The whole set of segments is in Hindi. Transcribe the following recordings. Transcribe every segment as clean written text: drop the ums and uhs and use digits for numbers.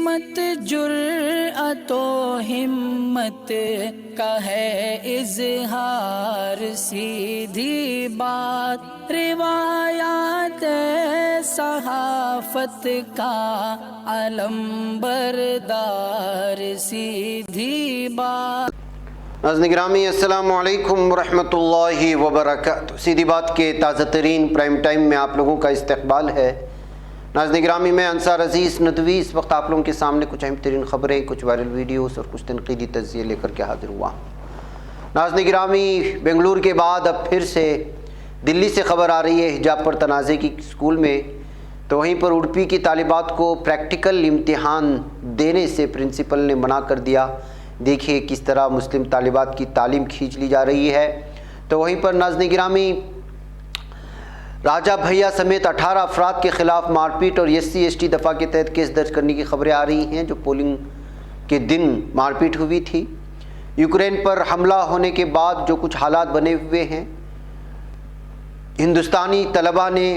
सिमत जुर्अतो हिम्मत का है इजहार, सीधी बात रिवायात सहाफत का अलंबरदार, सीधी बात। नाज़रीन गिरामी अस्सलामु अलैकुम वरहमतुल्लाहि वबरकातुहू। सीधी बात के ताज़ा तरीन प्राइम टाइम में आप लोगों का इस्तकबाल है। नाज़रीन गिरामी मैं अंसार अजीज़ नदवी इस वक्त आप लोगों के सामने कुछ अहम तरीन ख़बरें, कुछ वायरल वीडियोस और कुछ तनक़ीदी तज़किये लेकर के हाजिर हुआ। नाज़रीन गिरामी बेंगलुरु के बाद अब फिर से दिल्ली से ख़बर आ रही है हिजाब पर तनाज़े की स्कूल में। तो वहीं पर उडुपी की तालिबात को प्रैक्टिकल इम्तिहान देने से प्रिंसिपल ने मना कर दिया। देखिए किस तरह मुस्लिम तालिबात की तालीम खींच ली जा रही है। तो वहीं पर नाज़रीन गिरामी राजा भैया समेत 18 अफराद के ख़िलाफ़ मारपीट और SC/ST दफ़ा के तहत केस दर्ज करने की खबरें आ रही हैं, जो पोलिंग के दिन मारपीट हुई थी। यूक्रेन पर हमला होने के बाद जो कुछ हालात बने हुए हैं, हिंदुस्तानी तलबा ने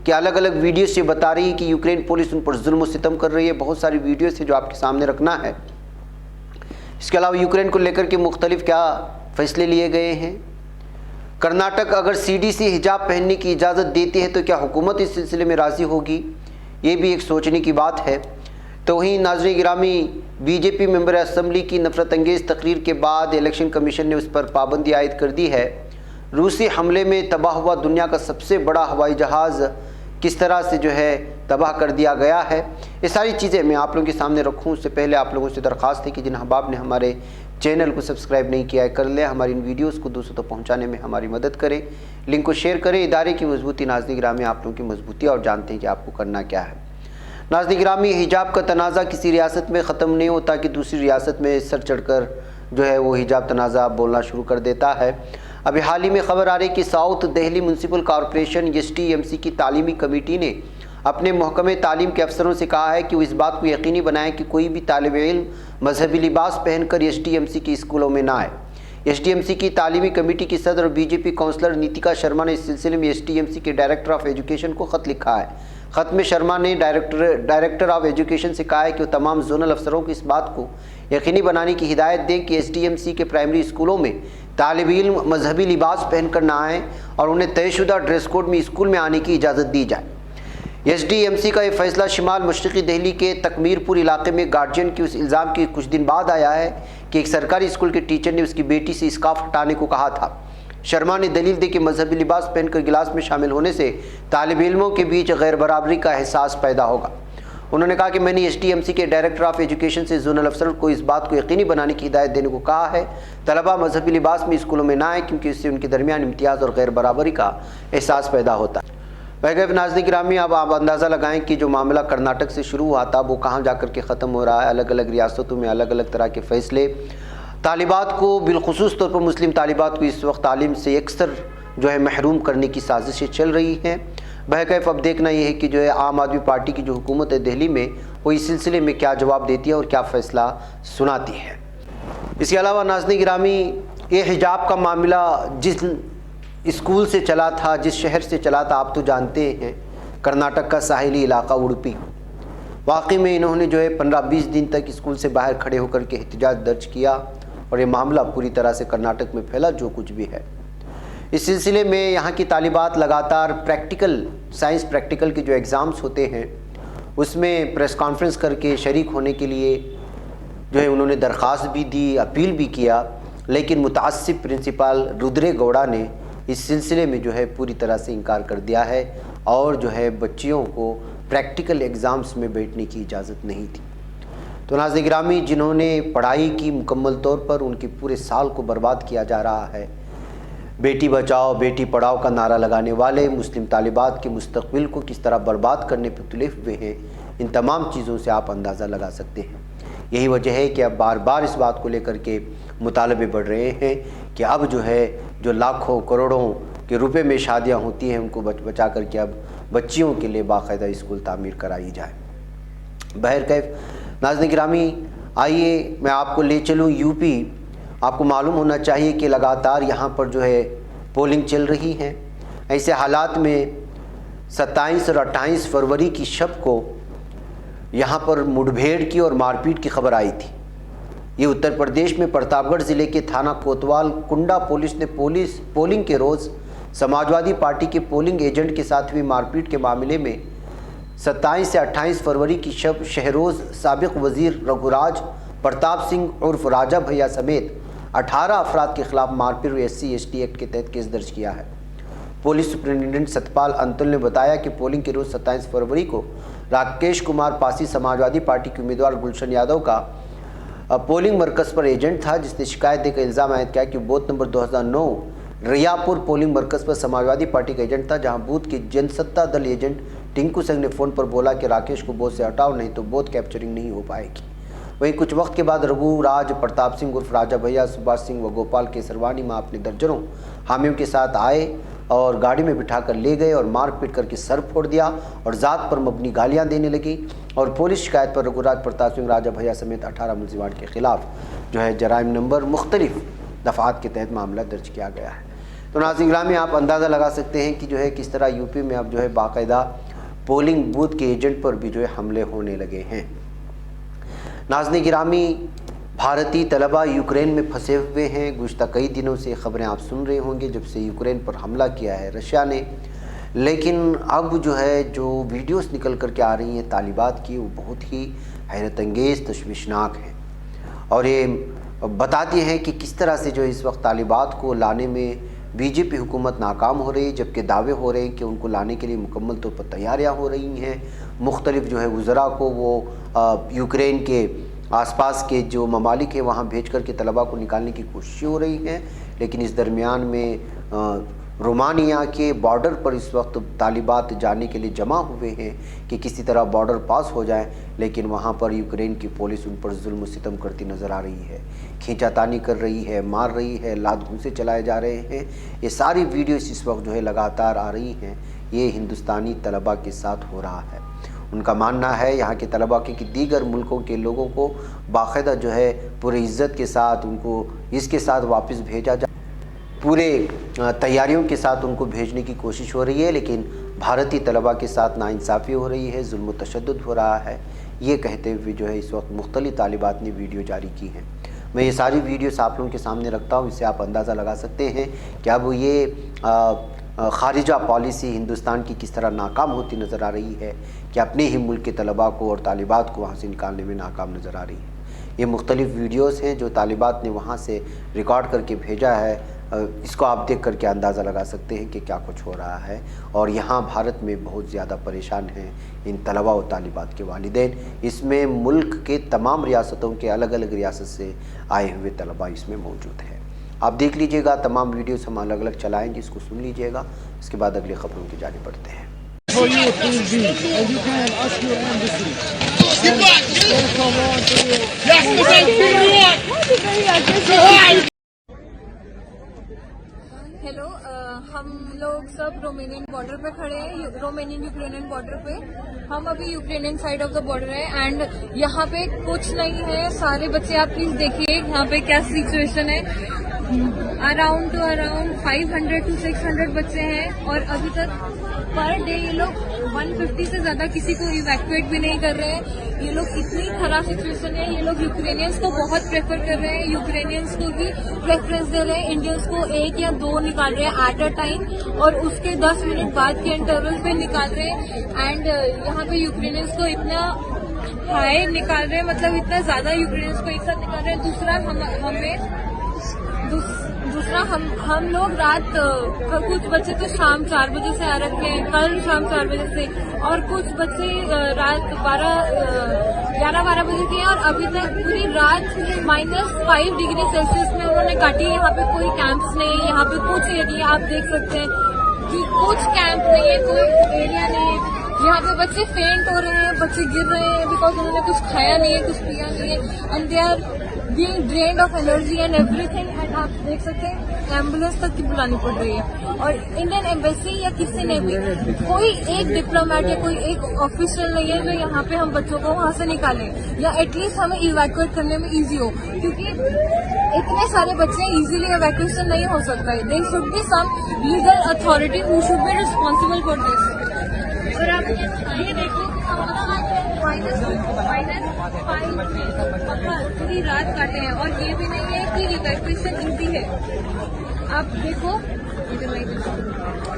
कि अलग अलग वीडियो से बता रही है कि यूक्रेन पुलिस उन पर जुल्म व सितम कर रही है। बहुत सारी वीडियो से जो आपके सामने रखना है। इसके अलावा यूक्रेन को लेकर के मुख्तलिफ क्या फ़ैसले लिए गए हैं। कर्नाटक अगर CDC हिजाब पहनने की इजाज़त देती है तो क्या हुकूमत इस सिलसिले में राज़ी होगी, ये भी एक सोचने की बात है। तो वहीं नाज़रीन गिरामी BJP मेंबर असम्बली की नफरत अंगेज़ तकरीर के बाद इलेक्शन कमीशन ने उस पर पाबंदी आयद कर दी है। रूसी हमले में तबाह हुआ दुनिया का सबसे बड़ा हवाई जहाज़ किस तरह से जो है तबाह कर दिया गया है, ये सारी चीज़ें मैं आप लोगों के सामने रखूँ। उससे पहले आप लोगों से दरख्वास्त है कि जिन अहबाब ने हमारे चैनल को सब्सक्राइब नहीं किया है कर लें, हमारी इन वीडियोस को दूसरों तक पहुंचाने में हमारी मदद करें, लिंक को शेयर करें। इदारे की मजबूती नाज़रीन गिरामी आप लोगों की मजबूती और जानते हैं कि आपको करना क्या है। नाज़रीन गिरामी हिजाब का तनाज़ा किसी रियासत में ख़त्म नहीं होता कि दूसरी रियासत में सर चढ़कर जो है वो हिजाब तनाज़ा बोलना शुरू कर देता है। अभी हाल ही में खबर आ रही कि south Delhi municipal corporation STMC की तालीमी कमेटी ने अपने महकमे तालीम के अफसरों से कहा है कि वो इस बात को यकीनी बनाएं कि कोई भी तालिब इल्म मजहबी लिबास पहनकर STMC के स्कूलों में ना आए। STMC की तालीमी कमेटी की सदर और BJP काउंसलर नीतिका शर्मा ने इस सिलसिले में STMC के डायरेक्टर ऑफ एजुकेशन को ख़त लिखा है। ख़त में शर्मा ने डायरेक्टर ऑफ एजुकेशन से कहा है कि वो तमाम जोनल अफसरों को इस बात को यकीनी बनाने की हिदायत दें कि STMC के प्राइमरी स्कूलों में तालिब इल्म मजहबी लिबास पहनकर ना आएँ और उन्हें तयशुदा ड्रेस कोड में स्कूल में आने की इजाज़त दी जाए। SDMC का ये फैसला शिमाल मशरक़ी दिल्ली के तकमीरपुर इलाके में गार्जियन के उस इल्ज़ाम के कुछ दिन बाद आया है कि एक सरकारी स्कूल के टीचर ने उसकी बेटी से स्कार्फ हटाने को कहा था। शर्मा ने दलील दी कि मजहबी लिबास पहनकर गिलास में शामिल होने से तालिब इल्मों के बीच गैर बराबरी का एहसास पैदा होगा। उन्होंने कहा कि मैंने SDMC के डायरेक्टर ऑफ एजुकेशन से जोनल अफसर को इस बात को यकीनी बनाने की हिदायत देने को कहा है तलबा मजहबी लिबास में स्कूलों में ना आए, क्योंकि इससे उनके दरमियान इम्तियाज़ और गैर बराबरी का एहसास पैदा होता है। वैसे नाज़रीन गिरामी अब आप अंदाज़ा लगाएं कि जो मामला कर्नाटक से शुरू हुआ था वो कहाँ जाकर के ख़त्म हो रहा है। अलग अलग रियासतों में अलग अलग तरह के फ़ैसले तालिबात को, बिलखुसूस तौर पर मुस्लिम तालिबात को इस वक्त तालीम से अक्सर जो है महरूम करने की साजिशें चल रही हैं। बहरकैफ अब देखना यह है कि जो है आम आदमी पार्टी की जो हुकूमत है दिल्ली में, वो इस सिलसिले में क्या जवाब देती है और क्या फ़ैसला सुनाती है। इसके अलावा नाज़रीन गिरामी ये हिजाब का मामला जिस स्कूल से चला था, जिस शहर से चला था, आप तो जानते हैं, कर्नाटक का साहिली इलाका उडुपी। वाकई में इन्होंने जो है 15-20 दिन तक स्कूल से बाहर खड़े होकर के एहतजाज दर्ज किया और ये मामला पूरी तरह से कर्नाटक में फैला जो कुछ भी है। इस सिलसिले में यहाँ की तालिबात लगातार साइंस प्रैक्टिकल के जो एग्ज़ाम्स होते हैं उसमें प्रेस कॉन्फ्रेंस करके शरीक होने के लिए जो है उन्होंने दरख्वास्त भी दी, अपील भी किया, लेकिन मुतासिब प्रिंसिपल रुद्रे गौड़ा ने इस सिलसिले में जो है पूरी तरह से इनकार कर दिया है और जो है बच्चियों को प्रैक्टिकल एग्ज़ाम्स में बैठने की इजाज़त नहीं थी। तो नाज़रीन गिरामी जिन्होंने पढ़ाई की मुकम्मल तौर पर उनके पूरे साल को बर्बाद किया जा रहा है, बेटी बचाओ बेटी पढ़ाओ का नारा लगाने वाले मुस्लिम तालिबात के मुस्तकबिल को किस तरह बर्बाद करने पर तुले हुए हैं, इन तमाम चीज़ों से आप अंदाज़ा लगा सकते हैं। यही वजह है कि अब बार बार इस बात को लेकर के मुतालबे बढ़ रहे हैं कि अब जो है जो लाखों करोड़ों के रुपए में शादियां होती हैं उनको बचा करके अब बच्चियों के लिए बाकायदा स्कूल तामीर कराई जाए। बहरकैफ नाज़रीन गिरामी आइए मैं आपको ले चलूँ यूपी। आपको मालूम होना चाहिए कि लगातार यहाँ पर जो है पोलिंग चल रही है। ऐसे हालात में 27 और 28 फरवरी की शब को यहाँ पर मुठभेड़ की और मारपीट की खबर आई थी। ये उत्तर प्रदेश में प्रतापगढ़ जिले के थाना कोतवाल कुंडा पुलिस ने पोलिंग के रोज़ समाजवादी पार्टी के पोलिंग एजेंट के साथ हुई मारपीट के मामले में 27 से 28 फरवरी की शब शहरोज साबिक वजीर रघुराज प्रताप सिंह उर्फ राजा भैया समेत 18 अफराद के खिलाफ मारपीट और SC/ST एक्ट के तहत केस दर्ज किया है। पुलिस सुपरिटेंडेंट सतपाल अंतुल ने बताया कि पोलिंग के रोज 27 फरवरी को राकेश कुमार पासी समाजवादी पार्टी के उम्मीदवार गुलशन यादव का पोलिंग मरकज पर एजेंट था, जिसने शिकायत देकर इल्ज़ाम आयद किया कि बूथ नंबर 2009 रियापुर पोलिंग मरकज पर समाजवादी पार्टी का एजेंट था, जहां बूथ के जनसत्ता दल एजेंट टिंकू सिंह ने फ़ोन पर बोला कि राकेश को बूथ से हटाओ, नहीं तो बूथ कैप्चरिंग नहीं हो पाएगी। वहीं कुछ वक्त के बाद रघुराज प्रताप सिंह उर्फ राजा भैया, सुभाष सिंह व गोपाल केसरवानी में अपने दर्जनों हामियों के साथ आए और गाड़ी में बिठाकर ले गए और मारपीट करके सर फोड़ दिया और ज़ात पर मबनी गालियां देने लगी। और पुलिस शिकायत पर रघुराज प्रताप सिंह राजा भैया समेत 18 मुलजिमान के खिलाफ जो है जराइम नंबर मुख्तलिफ दफ़ात के तहत मामला दर्ज किया गया है। तो नाज़रीन गिरामी, आप अंदाज़ा लगा सकते हैं कि जो है किस तरह यूपी में अब जो है बाकायदा पोलिंग बूथ के एजेंट पर भी जो है हमले होने लगे हैं। नाज़रीन गिरामी, भारतीय तलबा यूक्रेन में फंसे हुए हैं। गुज़श्ता कई दिनों से खबरें आप सुन रहे होंगे जब से यूक्रेन पर हमला किया है रशिया ने, लेकिन अब जो है जो वीडियोस निकल कर के आ रही हैं तालिबात की, वो बहुत ही हैरत अंगेज़ तशवीशनाक हैं और ये बताती हैं कि किस तरह से जो इस वक्त तालिबात को लाने में बीजेपी हुकूमत नाकाम हो रही है, जबकि दावे हो रहे हैं कि उनको लाने के लिए मुकम्मल तौर पर तैयारियाँ हो रही हैं। मुख्तलिफ जो है वज़रा को वो यूक्रेन के आसपास के जो ममालिक है वहाँ भेज कर के तलबा को निकालने की कोशिश हो रही हैं, लेकिन इस दरमियान में रोमानिया के बॉर्डर पर इस वक्त तालिबात जाने के लिए जमा हुए हैं कि किसी तरह बॉर्डर पास हो जाए, लेकिन वहाँ पर यूक्रेन की पुलिस उन पर जुल्म सितम करती नज़र आ रही है, खींचातानी कर रही है, मार रही है, लात घूंसे चलाए जा रहे हैं। ये सारी वीडियोस इस वक्त जो है लगातार आ रही हैं। ये हिंदुस्तानी तलबा के साथ हो रहा है। उनका मानना है यहाँ के तलबा के कि दीगर मुल्कों के लोगों को बाकायदा जो है पूरी इज़्ज़त के साथ उनको इसके साथ वापस भेजा जाए, पूरे तैयारियों के साथ उनको भेजने की कोशिश हो रही है, लेकिन भारतीय तलबा के साथ नाइंसाफ़ी हो रही है, जुल्म तशद्दुद हो रहा है। ये कहते हुए जो है इस वक्त मुख्तलिफ तालिबात ने वीडियो जारी की हैं। मैं ये सारी वीडियोस आप लोगों के सामने रखता हूँ, इससे आप अंदाज़ा लगा सकते हैं कि अब ये खारिजा पॉलिसी हिंदुस्तान की किस तरह नाकाम होती नज़र आ रही है कि अपने ही मुल्क के तलबा को और तालिबात को वहाँ से निकालने में नाकाम नज़र आ रही है। ये मुख्तलिफ़ वीडियोस हैं जो तालिबात ने वहाँ से रिकॉर्ड करके भेजा है। इसको आप देख करके अंदाज़ा लगा सकते हैं कि क्या कुछ हो रहा है। और यहाँ भारत में बहुत ज़्यादा परेशान हैं इन तलबा और तालिबात के वालिदैन। इसमें मुल्क के तमाम रियासतों के अलग अलग रियासत से आए हुए तलबा इसमें मौजूद हैं। आप देख लीजिएगा, तमाम वीडियोस हम अलग अलग चलाएंगे, इसको सुन लीजिएगा। इसके बाद अगली खबरों की जाने बढ़ते हैं। हेलो, हम लोग सब रोमानियन बॉर्डर पे खड़े हैं, रोमानियन यूक्रेनियन बॉर्डर पे। हम अभी Ukrainian side of the border है एंड यहाँ पे कुछ नहीं है। सारे बच्चे आप प्लीज देखिए यहाँ पे क्या सिचुएशन है। अराउंड 500 to 600 बच्चे हैं और अभी तक पर डे ये लोग 150 से ज्यादा किसी को इवैक्यूएट भी नहीं कर रहे हैं। ये लोग इतनी खराब सिचुएशन है। ये लोग यूक्रेनियंस को बहुत प्रेफर कर रहे हैं, यूक्रेनियंस को भी प्रेफरेंस दे रहे हैं। इंडियंस को 1 या 2 निकाल रहे हैं एट अ टाइम और उसके 10 मिनट बाद के इंटरवल पे निकाल रहे हैं। एंड यहाँ पे यूक्रेनियंस को इतना हाई निकाल रहे हैं, मतलब इतना ज्यादा यूक्रेनियंस को एक साथ निकाल रहे हैं। दूसरा हम लोग रात कुछ बच्चे तो शाम 4 बजे से आ रखे हैं, कल शाम 4 बजे से, और कुछ बच्चे रात 11-12 बजे के हैं और अभी तक पूरी रात -5 डिग्री सेल्सियस में उन्होंने काटी है। यहाँ पे कोई कैंप्स नहीं है, यहाँ पे कुछ एरिया आप देख सकते हैं कि कुछ कैंप नहीं है, कोई एरिया नहीं है। यहाँ पे बच्चे फेंट हो रहे हैं, बच्चे गिर रहे हैं बिकॉज उन्होंने कुछ खाया नहीं है, कुछ पिया नहीं है and they are being drained of energy and everything। And आप देख सकते हैं एम्बुलेंस तक की बुलानी पड़ रही है। और इंडियन एम्बेसी या किसी ने भी कोई एक डिप्लोमेट या कोई एक ऑफिशियल नहीं है जो यहाँ पे हम बच्चों को वहाँ से निकालें या एटलीस्ट हमें इवैक्यूएट करने में इजी हो, क्योंकि इतने सारे बच्चे इजीली इवैक्यूएशन नहीं हो सकता है। There should be some legal authority who should be responsible for this. और आप ये देखो पूरी रात काटे हैं। और ये भी नहीं है कि इवैक्यूएशन इजी है। आप देखो,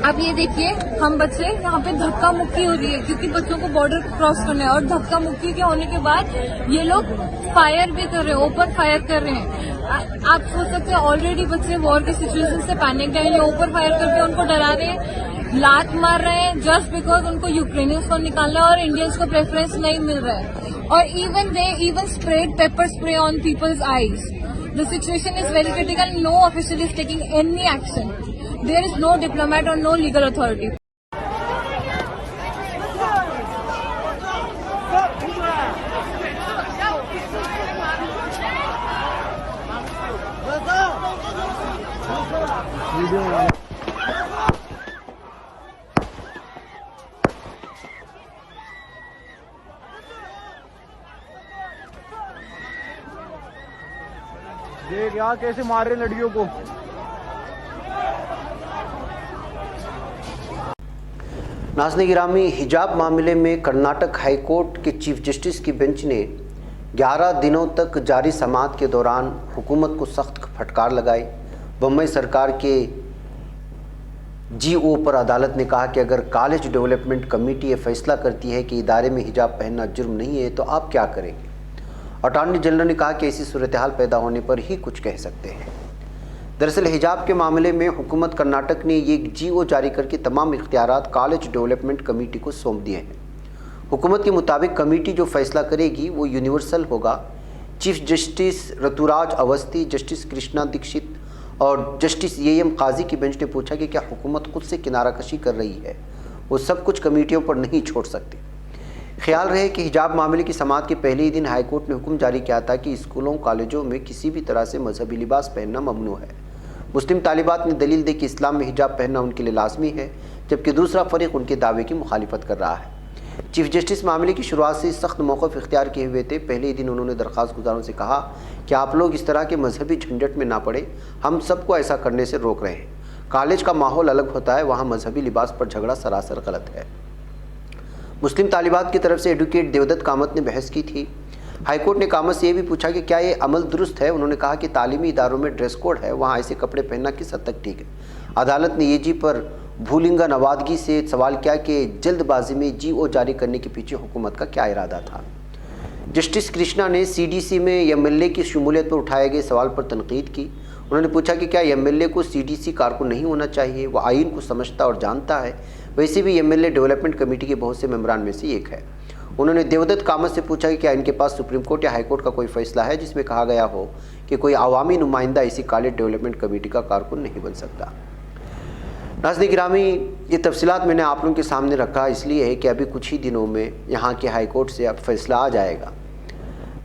अब ये देखिए, हम बच्चे यहाँ पे धक्का मुक्की हो रही है क्योंकि बच्चों को बॉर्डर क्रॉस करना है, और धक्का मुक्की के होने के बाद ये लोग फायर भी कर रहे हैं, ओपन फायर कर रहे हैं। आप सोच सकते हैं ऑलरेडी बच्चे वॉर के सिचुएशन से पैनिक है, ये ओपन फायर करके उनको डरा रहे हैं, लात मार रहे हैं जस्ट बिकॉज उनको यूक्रेनियंस को निकालना है और इंडियंस को प्रेफरेंस नहीं मिल रहा है। और even spread paper spray on people's eyes. The situation is very critical. No official is taking any action. There is no diplomat or no legal authority. देख यार कैसे मार रहे लड़कियों को। नाज़रीन गिरामी, हिजाब मामले में कर्नाटक हाईकोर्ट के चीफ जस्टिस की बेंच ने 11 दिनों तक जारी समाअत के दौरान हुकूमत को सख्त फटकार लगाई। बम्बई सरकार के जीओ पर अदालत ने कहा कि अगर कॉलेज डेवलपमेंट कमेटी ये फैसला करती है कि इदारे में हिजाब पहनना जुर्म नहीं है तो आप क्या करेंगे। अटॉर्नी जनरल ने कहा कि ऐसी सूरत हाल पैदा होने पर ही कुछ कह सकते हैं। दरअसल हिजाब के मामले में हुकूमत कर्नाटक ने ये जीओ जारी करके तमाम इख्तियारात कॉलेज डेवलपमेंट कमेटी को सौंप दिए हैं। हुकूमत के मुताबिक कमेटी जो फैसला करेगी वो यूनिवर्सल होगा। Chief justice Rituraj Awasthi, justice Krishna Dixit और जस्टिस एएम काजी की बेंच ने पूछा कि क्या हुकूमत खुद से किनारा कशी कर रही है, वो सब कुछ कमेटियों पर नहीं छोड़ सकती। ख्याल रहे कि हिजाब मामले की समाअत के पहले ही दिन हाईकोर्ट ने हुक्म जारी किया था कि स्कूलों कॉलेजों में किसी भी तरह से मजहबी लिबास पहनना ममनू है। मुस्लिम तालिबात ने दलील दी कि इस्लाम में हिजाब पहनना उनके लिए लाजमी है, जबकि दूसरा फरीक उनके दावे की मुखालिफत कर रहा है। चीफ जस्टिस मामले की शुरुआत से सख्त मौक़िफ़ इख्तियार किए हुए थे। पहले ही दिन उन्होंने दरख्वास्त गुजारों से कहा कि आप लोग इस तरह के मजहबी झंझट में ना पड़े, हम सबको ऐसा करने से रोक रहे हैं। कॉलेज का माहौल अलग होता है, वहाँ मजहबी लिबास पर झगड़ा सरासर गलत है। मुस्लिम तालिबात की तरफ से एडवोकेट देवदत्त कामत ने बहस की थी। हाईकोर्ट ने कामत से ये भी पूछा कि क्या ये अमल दुरुस्त है। उन्होंने कहा कि तालीमी इदारों में ड्रेस कोड है, वहाँ ऐसे कपड़े पहनना किस हद तक ठीक है। अदालत ने ये जी पर भूलिंगा नवादगी से सवाल किया कि जल्दबाजी में जीओ जारी करने के पीछे हुकूमत का क्या इरादा था। जस्टिस कृष्णा ने सीडीसी में एमएलए की शमूलियत पर उठाए गए सवाल पर तनकीद की। उन्होंने पूछा कि क्या एमएलए को सीडीसी कारकुन नहीं होना चाहिए, वह आइन को समझता और जानता है। वैसे भी एमएलए डेवलपमेंट कमेटी के बहुत से मेंबरान में से एक है। उन्होंने देवदत्त कामत से पूछा कि क्या इनके पास सुप्रीम कोर्ट या हाईकोर्ट का कोई फैसला है जिसमें कहा गया हो कि कोई अवामी नुमाइंदा इसी कॉलेज डेवलपमेंट कमेटी का कारकुन नहीं बन सकता। नाज़रीन गिरामी, ये तफसीलात मैंने आप लोगों के सामने रखा इसलिए है कि अभी कुछ ही दिनों में यहाँ के हाईकोर्ट से अब फैसला आ जाएगा।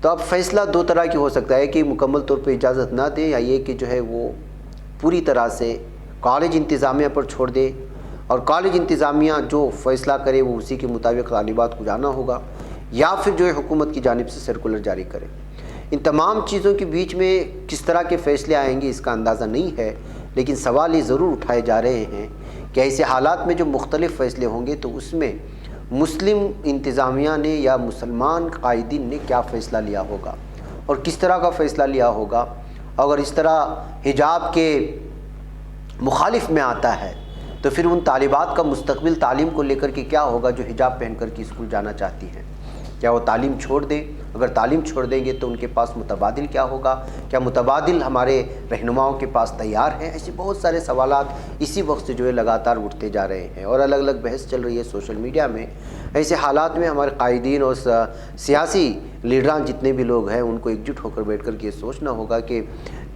तो अब फैसला दो तरह की हो सकता है कि मुकम्मल तौर पर इजाज़त ना दें, या ये कि जो है वो पूरी तरह से कॉलेज इंतज़ामिया पर छोड़ दे और कॉलेज इंतज़ामिया जो फ़ैसला करे वो उसी के मुताबिक तालिबात को जाना होगा, या फिर जो है हुकूमत की जानिब से सर्कुलर जारी करे। इन तमाम चीज़ों के बीच में किस तरह के फ़ैसले आएंगे इसका अंदाज़ा नहीं है, लेकिन सवाल ये ज़रूर उठाए जा रहे हैं कि ऐसे हालात में जो मुख्तलिफ़ फ़ैसले होंगे तो उसमें मुस्लिम इंतज़ामिया ने या मुसलमान कायदीन ने क्या फ़ैसला लिया होगा और किस तरह का फ़ैसला लिया होगा। अगर इस तरह हिजाब के मुखालिफ में आता है तो फिर उन तालिबात का मुस्तकबिल तालीम को लेकर के क्या होगा जो हिजाब पहन कर के स्कूल जाना चाहती हैं। क्या वो तालीम छोड़ दें? अगर तालीम छोड़ देंगे तो उनके पास मुतबादिल क्या होगा? क्या मुतबादिल हमारे रहनुमाओं के पास तैयार हैं? ऐसे बहुत सारे सवालात इसी वक्त से जो है लगातार उठते जा रहे हैं और अलग अलग बहस चल रही है सोशल मीडिया में। ऐसे हालात में हमारे कायदीन और सियासी लीडरान जितने भी लोग हैं उनको एकजुट होकर बैठ कर के ये सोचना होगा कि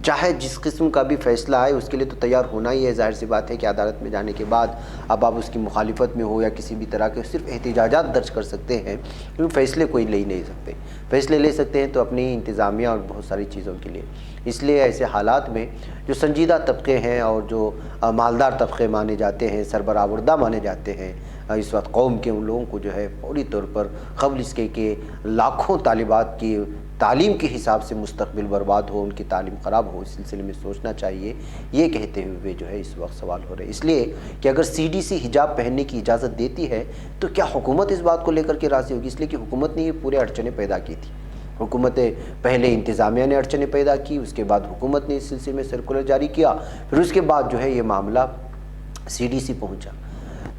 चाहे जिस किस्म का भी फ़ैसला आए उसके लिए तो तैयार होना ही है। ज़ाहिर सी बात है कि अदालत में जाने के बाद अब आप उसकी मुखालिफत में हो या किसी भी तरह के सिर्फ एहतिजाजात दर्ज कर सकते हैं, क्योंकि फ़ैसले कोई ले ही नहीं सकते। फ़ैसले ले सकते हैं तो अपनी इंतज़ामिया और बहुत सारी चीज़ों के लिए। इसलिए ऐसे हालात में जो संजीदा तबके हैं और जो मालदार तबके माने जाते हैं, सरबरावरदा माने जाते हैं, इस वक्त कौम के उन लोगों को जो है फौरी तौर पर क़ब्ल इसके कि लाखों तालिबात की तालीम के हिसाब से मुस्तकबिल बर्बाद हो, उनकी तालीम ख़राब हो, इस सिलसिले में सोचना चाहिए, ये कहते हुए जो है इस वक्त सवाल हो रहे हैं। इसलिए कि अगर CDC हिजाब पहनने की इजाज़त देती है तो क्या हुकूमत इस बात को लेकर के राज़ी होगी? इसलिए कि हुकूमत ने ये पूरे अड़चने पैदा की थी। हुकूमत पहले इंतज़ामिया ने अड़चनें पैदा की, उसके बाद हुकूमत ने इस सिलसिले में सर्कुलर जारी किया, फिर उसके बाद जो है ये मामला CDC पहुँचा।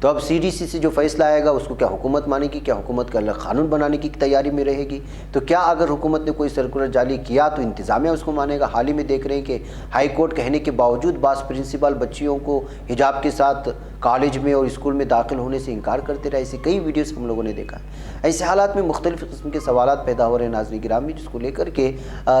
तो अब CDC से जो फैसला आएगा उसको क्या हुकूमत मानेगी? क्या हुकूमत का अलग कानून बनाने की तैयारी में रहेगी? तो क्या अगर हुकूमत ने कोई सर्कुलर जारी किया तो इंतज़ामिया उसको मानेगा? हाल ही में देख रहे हैं कि हाई कोर्ट कहने के बावजूद बास प्रिंसिपल बच्चियों को हिजाब के साथ कॉलेज में और स्कूल में दाखिल होने से इनकार करते रहे। ऐसे कई वीडियोस हम लोगों ने देखा है। ऐसे हालात में मुख्तलिफ़ किस्म के सवालात पैदा हो रहे हैं नाज़रीन गिरामी, जिसको लेकर के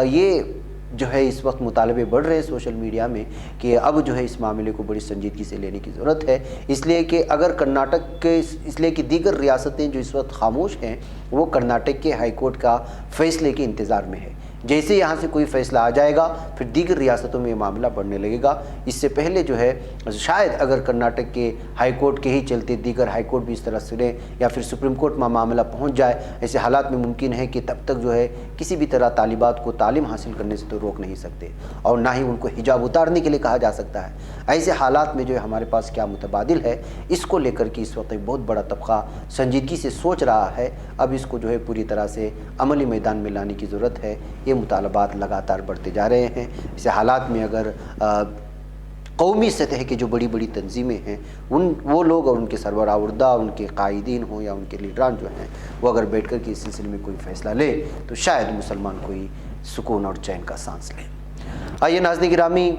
ये जो है इस वक्त मुतालबे बढ़ रहे हैं सोशल मीडिया में कि अब जो है इस मामले को बड़ी संजीदगी से लेने की ज़रूरत है। इसलिए कि अगर कर्नाटक के, इसलिए कि दीगर रियासतें जो इस वक्त खामोश हैं वो कर्नाटक के हाई कोर्ट का फ़ैसले के इंतज़ार में है। जैसे यहाँ से कोई फ़ैसला आ जाएगा फिर दीगर रियासतों में ये मामला बढ़ने लगेगा। इससे पहले जो है शायद अगर कर्नाटक के हाई कोर्ट के ही चलते दीगर हाई कोर्ट भी इस तरह सुने या फिर सुप्रीम कोर्ट में मामला पहुँच जाए, ऐसे हालात में मुमकिन है कि तब तक जो है किसी भी तरह तालिबात को तालीम हासिल करने से तो रोक नहीं सकते और ना ही उनको हिजाब उतारने के लिए कहा जा सकता है। ऐसे हालात में जो है हमारे पास क्या मुतबादिल है, इसको लेकर के इस वक्त एक बहुत बड़ा तबका संजीदगी से सोच रहा है। अब इसको जो है पूरी तरह से अमली मैदान में लाने की ज़रूरत है। ये मुतालबात लगातार बढ़ते जा रहे हैं। ऐसे हालात में अगर कौमी सतह की जो बड़ी बड़ी तंजीमें हैं वो लोग और उनके सरबराह उनके कायदीन हों या उनके लीडरान जो हैं वो अगर बैठ कर के इस सिलसिले में कोई फ़ैसला ले तो शायद मुसलमान कोई सुकून और चैन का सांस ले। आइए नाज़रीन गिरामी,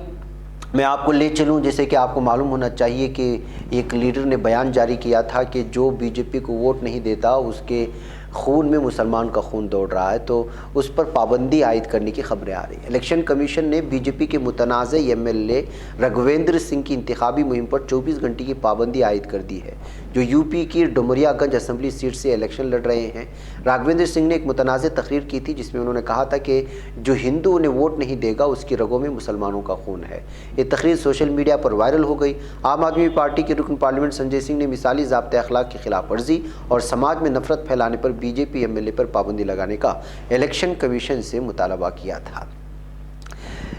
मैं आपको ले चलूं, जैसे कि आपको मालूम होना चाहिए कि एक लीडर ने बयान जारी किया था कि जो बीजेपी को वोट नहीं देता उसके खून में मुसलमान का खून दौड़ रहा है, तो उस पर पाबंदी आयद करने की खबरें आ रही हैं। इलेक्शन कमीशन ने बीजेपी के मुतनाज़ MLA रघुवेंद्र सिंह की इंतखाबी मुहिम पर 24 घंटे की पाबंदी आयद कर दी है, जो यूपी की डुमरियागंज असेंबली सीट से इलेक्शन लड़ रहे हैं। राघवेंद्र सिंह ने एक मुतनाज़ तकरीर की थी जिसमें उन्होंने कहा था कि जो हिंदू उन्हें वोट नहीं देगा उसकी रगों में मुसलमानों का खून है। ये तकरीर सोशल मीडिया पर वायरल हो गई। आम आदमी पार्टी के रुकन पार्लियामेंट संजय सिंह ने मिसाली ज़ाब्ते अखलाक की खिलाफ वर्जी और समाज में नफरत फैलाने पर बीजेपी MLA पर पाबंदी लगाने का इलेक्शन कमीशन से मुतालबा किया था।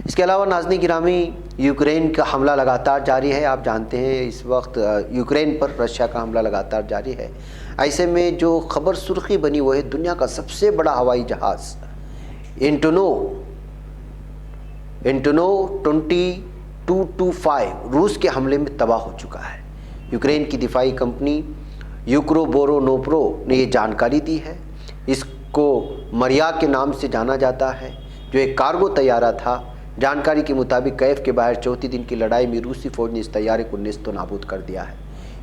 इसके अलावा नाज़रीन गिरामी, यूक्रेन का हमला लगातार जारी है। आप जानते हैं इस वक्त यूक्रेन पर रशिया का हमला लगातार जारी है। ऐसे में जो खबर सुर्खी बनी वो है दुनिया का सबसे बड़ा हवाई जहाज़ एंटोनो 2225 रूस के हमले में तबाह हो चुका है। यूक्रेन की दिफाई कंपनी यूक्रोबोरोनोप्रो ने ये जानकारी दी है। इसको मरिया के नाम से जाना जाता है, जो एक कार्गो तैयारा था। जानकारी के मुताबिक कैफ के बाहर चौथे दिन की लड़ाई में रूसी फौज ने इस तैयारे को नेस्तो नाबूद कर दिया है।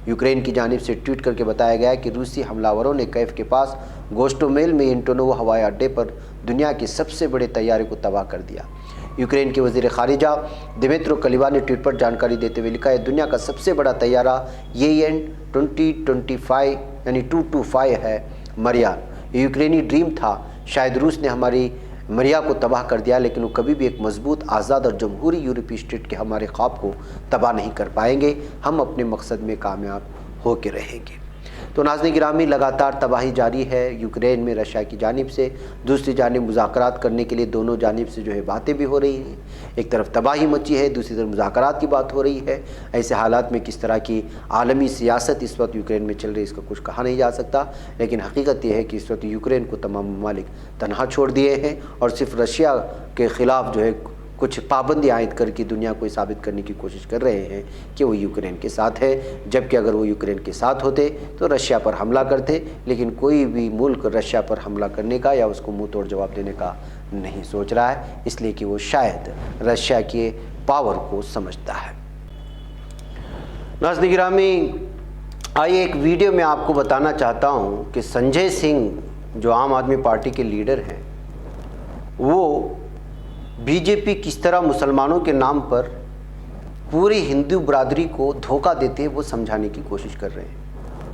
यूक्रेन की जानिब से ट्वीट करके बताया गया है कि रूसी हमलावरों ने कैफ के पास गोस्टोमेल में एंटोनोव हवाई अड्डे पर दुनिया के सबसे बड़े तैयारे को तबाह कर दिया। यूक्रेन के वज़ीर ख़ारिजा दिमित्रो कुलेबा ने ट्वीट पर जानकारी देते हुए लिखा है, दुनिया का सबसे बड़ा तैयारा YAN 2025 यानी 225 है मरिया। यूक्रेनी ड्रीम था। शायद रूस ने हमारी मरिया को तबाह कर दिया, लेकिन वो कभी भी एक मजबूत, आज़ाद और जमहूरी यूरोपीय स्टेट के हमारे ख्वाब को तबाह नहीं कर पाएंगे। हम अपने मकसद में कामयाब होकर रहेंगे। तो नाज़रीन गिरामी, लगातार तबाही जारी है यूक्रेन में रशिया की जानिब से। दूसरी जानिब मुज़ाकरात करने के लिए दोनों जानिब से जो है बातें भी हो रही हैं। एक तरफ तबाही मची है, दूसरी तरफ मुज़ाकरात की बात हो रही है। ऐसे हालात में किस तरह की आलमी सियासत इस वक्त यूक्रेन में चल रही है इसका कुछ कहा नहीं जा सकता, लेकिन हकीकत यह है कि इस वक्त यूक्रेन को तमाम ममालिक तनहा छोड़ दिए हैं और सिर्फ रशिया के ख़िलाफ़ जो है कुछ पाबंदी आयद करके दुनिया को साबित करने की कोशिश कर रहे हैं कि वो यूक्रेन के साथ है। जबकि अगर वो यूक्रेन के साथ होते तो रशिया पर हमला करते, लेकिन कोई भी मुल्क रशिया पर हमला करने का या उसको मुंह तोड़ जवाब देने का नहीं सोच रहा है, इसलिए कि वो शायद रशिया के पावर को समझता है। नाज़रीन गिरामी, आइए एक वीडियो में आपको बताना चाहता हूँ कि संजय सिंह जो आम आदमी पार्टी के लीडर हैं, वो बीजेपी किस तरह मुसलमानों के नाम पर पूरी हिंदू बरादरी को धोखा देते हैं वो समझाने की कोशिश कर रहे हैं।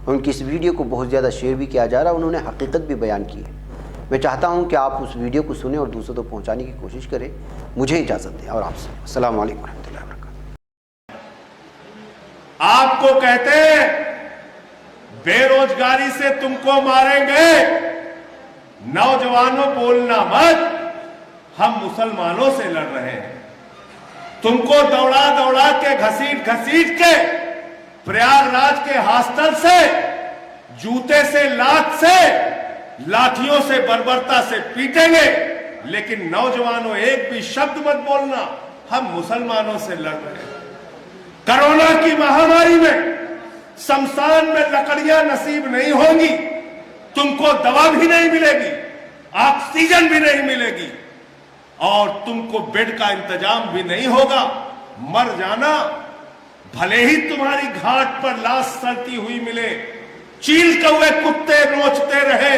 उनकी इस वीडियो को बहुत ज़्यादा शेयर भी किया जा रहा है, उन्होंने हकीकत भी बयान की है। मैं चाहता हूं कि आप उस वीडियो को सुने और दूसरों तक पहुंचाने की कोशिश करें। मुझे इजाज़त दें और आपसे अस्सलाम वालेकुम रहमतुल्लाहि व बरकातहू। आपको कहते हैं बेरोजगारी से तुमको मारेंगे, नौजवानों बोलना मत, हम मुसलमानों से लड़ रहे हैं। तुमको दौड़ा दौड़ा के घसीट घसीट के प्रयागराज के हॉस्टल से, जूते से, लात से, लाठियों से, बर्बरता से पीटेंगे, लेकिन नौजवानों एक भी शब्द मत बोलना, हम मुसलमानों से लड़ रहे हैं। कोरोना की महामारी में शमशान में लकड़ियां नसीब नहीं होंगी, तुमको दवा भी नहीं मिलेगी, ऑक्सीजन भी नहीं मिलेगी और तुमको बेड का इंतजाम भी नहीं होगा। मर जाना, भले ही तुम्हारी घाट पर लाश सड़ती हुई मिले, चील कौवे कुत्ते नोचते रहे,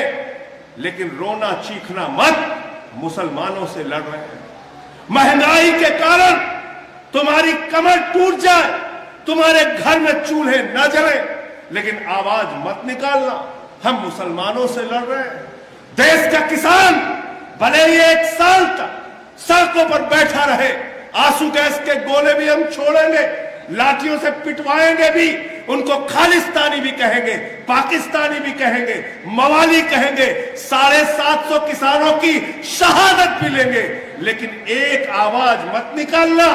लेकिन रोना चीखना मत, मुसलमानों से लड़ रहे हैं। महंगाई के कारण तुम्हारी कमर टूट जाए, तुम्हारे घर में चूल्हे न जले, लेकिन आवाज मत निकालना, हम मुसलमानों से लड़ रहे हैं। देश का किसान भले ही 1 साल तक सड़कों पर बैठा रहे, आंसू गैस के गोले भी हम छोड़ेंगे, लाठियों से पिटवाएंगे भी, उनको खालिस्तानी भी कहेंगे, पाकिस्तानी भी कहेंगे, मवाली कहेंगे, 750 किसानों की शहादत भी लेंगे, लेकिन एक आवाज मत निकालना,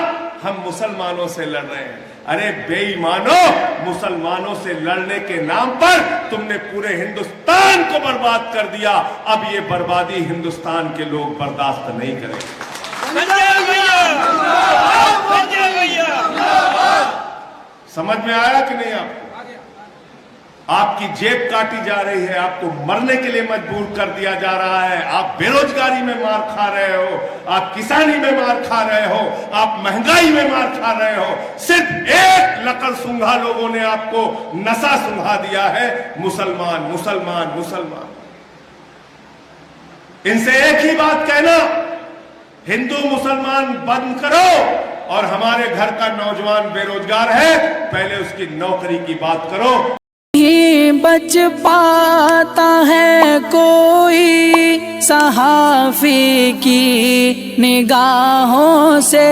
हम मुसलमानों से लड़ रहे हैं। अरे बेईमानों, मुसलमानों से लड़ने के नाम पर तुमने पूरे हिंदुस्तान को बर्बाद कर दिया। अब ये बर्बादी हिंदुस्तान के लोग बर्दाश्त नहीं करेंगे। समझ में आया कि नहीं आपको? आपकी जेब काटी जा रही है, आपको मरने के लिए मजबूर कर दिया जा रहा है, आप बेरोजगारी में मार खा रहे हो, आप किसानी में मार खा रहे हो, आप महंगाई में मार खा रहे हो। सिर्फ एक लकड़ सूंघा लोगों ने आपको नशा सूंघा दिया है, मुसलमान मुसलमान मुसलमान। इनसे एक ही बात कहना, हिंदू मुसलमान बंद करो, और हमारे घर का नौजवान बेरोजगार है, पहले उसकी नौकरी की बात करो। ही बच पाता है कोई सहाफी की निगाहों से,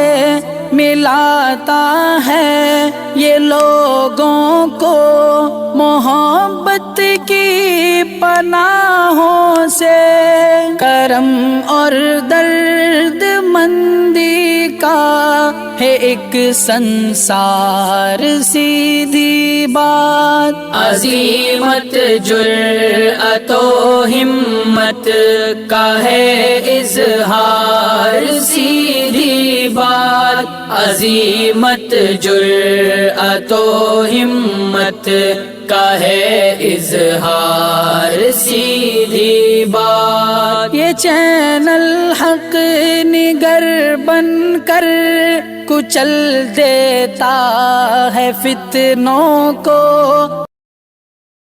मिलाता है ये लोगों को मोहब्बत की पनाहों से। करम और दर्द मंदी का है एक संसार, सीधी बात। अजीमत जुर्अतो हिम्मत का है इजहार, सीधी बात। अजीमत जुर्अतो हिम्मत का है इजहार, सीधी बात। ये चैनल हक निगर बनकर कुचल देता है फितनों को।